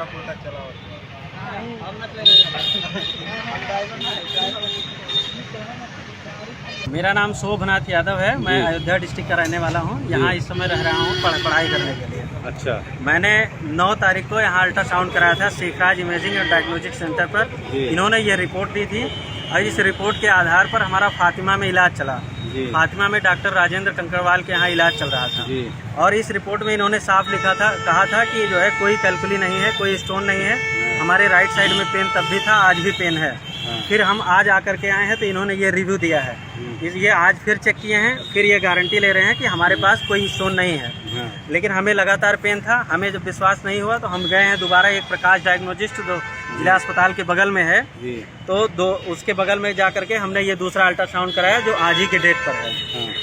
उल्टा चला मेरा नाम शोभनाथ यादव है। मैं अयोध्या डिस्ट्रिक्ट का रहने वाला हूँ। यहाँ इस समय रह रहा हूँ पढ़ाई करने के लिए। अच्छा। मैंने 9 तारीख को यहाँ अल्ट्रासाउंड कराया था शेखराज इमेजिंग और डायग्नोस्टिक सेंटर पर। इन्होंने ये रिपोर्ट दी थी और इस रिपोर्ट के आधार पर हमारा फातिमा में इलाज चला। फातिमा में डॉक्टर राजेंद्र कंकड़वाल के यहाँ इलाज चल रहा था और इस रिपोर्ट में इन्होंने साफ कहा था कि जो है कोई कैलकुली नहीं है, कोई स्टोन नहीं है। हमारे राइट साइड में पेन तब भी था, आज भी पेन है। फिर हम आज आकर के आए हैं तो इन्होंने ये रिव्यू दिया है। ये आज फिर चेक किए हैं, फिर ये गारंटी ले रहे हैं कि हमारे पास कोई स्टोन नहीं है। लेकिन हमें लगातार पेन था। हमें जब विश्वास नहीं हुआ तो हम गए हैं दोबारा एक प्रकाश डायग्नोस्टिस्ट जो जिला अस्पताल के बगल में है, तो उसके बगल में जा करके हमने ये दूसरा अल्ट्रासाउंड कराया जो आज ही के डेट पर है।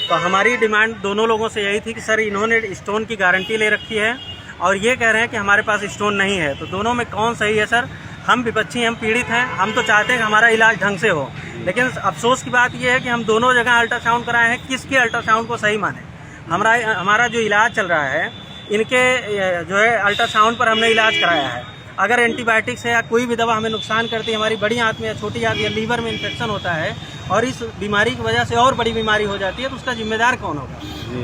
तो हमारी डिमांड दोनों लोगों से यही थी कि सर इन्होंने स्टोन की गारंटी ले रखी है और ये कह रहे हैं कि हमारे पास स्टोन नहीं है, तो दोनों में कौन सही है सर? हम विपक्षी, हम पीड़ित हैं, हम तो चाहते हैं कि हमारा इलाज ढंग से हो। लेकिन अफसोस की बात यह है कि हम दोनों जगह अल्ट्रासाउंड कराए हैं, किसके अल्ट्रासाउंड को सही माने? हमारा जो इलाज चल रहा है इनके जो है अल्ट्रासाउंड पर हमने इलाज कराया है। अगर एंटीबायोटिक से या कोई भी दवा हमें नुकसान करती है, हमारी बड़ी आंत में या छोटी आंत या लीवर में इन्फेक्शन होता है और इस बीमारी की वजह से और बड़ी बीमारी हो जाती है, तो उसका जिम्मेदार कौन होगा?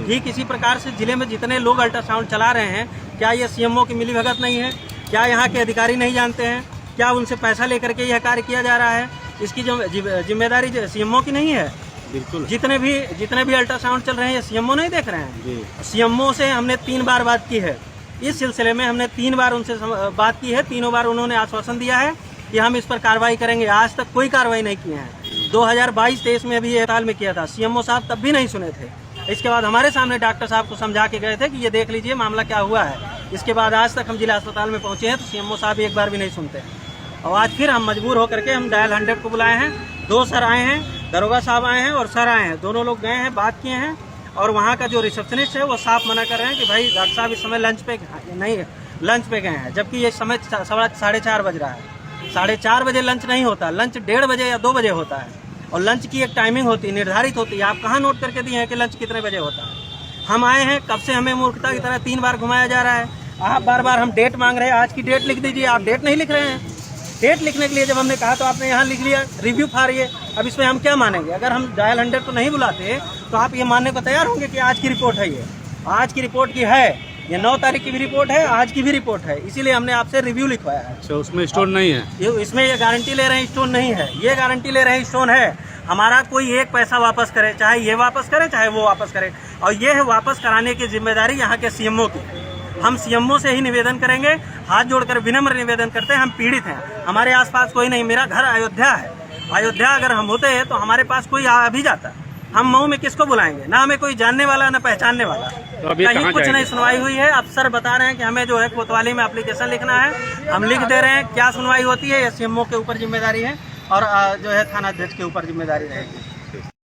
ठीक इसी प्रकार से जिले में जितने लोग अल्ट्रासाउंड चला रहे हैं, क्या ये सीएमओ की मिलीभगत नहीं है? क्या यहाँ के अधिकारी नहीं जानते हैं? क्या उनसे पैसा लेकर के यह कार्य किया जा रहा है? इसकी जो जिम्मेदारी सीएमओ की नहीं है? बिल्कुल। जितने भी अल्ट्रासाउंड चल रहे हैं ये सीएमओ नहीं देख रहे हैं? सीएमओ से हमने 3 बार बात की है। इस सिलसिले में हमने 3 बार उनसे बात की है। तीनों बार उन्होंने आश्वासन दिया है कि हम इस पर कार्रवाई करेंगे। आज तक कोई कार्रवाई नहीं की है। 2022-23 में भी ये ताल में किया था, सीएमओ साहब तब भी नहीं सुने थे। इसके बाद हमारे सामने डॉक्टर साहब को समझा के गए थे कि ये देख लीजिए मामला क्या हुआ है। इसके बाद आज तक हम जिला अस्पताल में पहुंचे हैं तो सीएमओ साहब एक बार भी नहीं सुनते। और आज फिर हम मजबूर होकर के हम डायल 100 को बुलाए हैं। 2 सर आए हैं, दरोगा साहब आए हैं और सर आए हैं। दोनों लोग गए हैं, बात किए हैं और वहाँ का जो रिसेप्शनिस्ट है वो साफ मना कर रहे हैं कि भाई डॉक्टर साहब इस समय लंच पे गए हैं, जबकि ये समय 4:30 बज रहा है। 4:30 बजे लंच नहीं होता, लंच 1:30 बजे या 2 बजे होता है और लंच की एक टाइमिंग होती है, निर्धारित होती है। आप कहाँ नोट करके दिए हैं कि लंच कितने बजे होता है? हम आए हैं, कब से हमें मूर्खता की तरह 3 बार घुमाया जा रहा है। आप बार हम डेट मांग रहे हैं, आज की डेट लिख दीजिए। आप डेट नहीं लिख रहे हैं। डेट लिखने के लिए जब हमने कहा तो आपने यहाँ लिख लिया रिव्यू फॉर ये। अब इसमें हम क्या मानेंगे? अगर हम डायल 100 को नहीं बुलाते तो आप ये मानने को तैयार होंगे कि आज की रिपोर्ट है, ये आज की रिपोर्ट की है, ये 9 तारीख की भी रिपोर्ट है, आज की भी रिपोर्ट है। इसीलिए हमने आपसे रिव्यू लिखवाया है। अच्छा, उसमें स्टोन नहीं है? इसमें ये गारंटी ले रहे हैं स्टोन नहीं है, ये गारंटी ले रहे हैं स्टोन है। हमारा कोई एक पैसा वापस करे, चाहे ये वापस करे चाहे वो वापस करे, और ये है वापस कराने की जिम्मेदारी यहाँ के सीएमओ की। हम सीएमओ से ही निवेदन करेंगे, हाथ जोड़कर विनम्र निवेदन करते हैं। हम पीड़ित हैं, हमारे आसपास कोई नहीं। मेरा घर अयोध्या है। अयोध्या अगर हम होते हैं तो हमारे पास कोई आ भी जाता। हम मऊ में किसको बुलाएंगे? ना हमें कोई जानने वाला ना पहचानने वाला। तो अभी कहीं कुछ नहीं सुनवाई हुई है। अफसर बता रहे हैं कि हमें जो है कोतवाली में एप्लीकेशन लिखना है, हम लिख दे रहे हैं। क्या सुनवाई होती है ये सीएमओ के ऊपर जिम्मेदारी है और जो है थाना अध्यक्ष के ऊपर जिम्मेदारी रहेगी।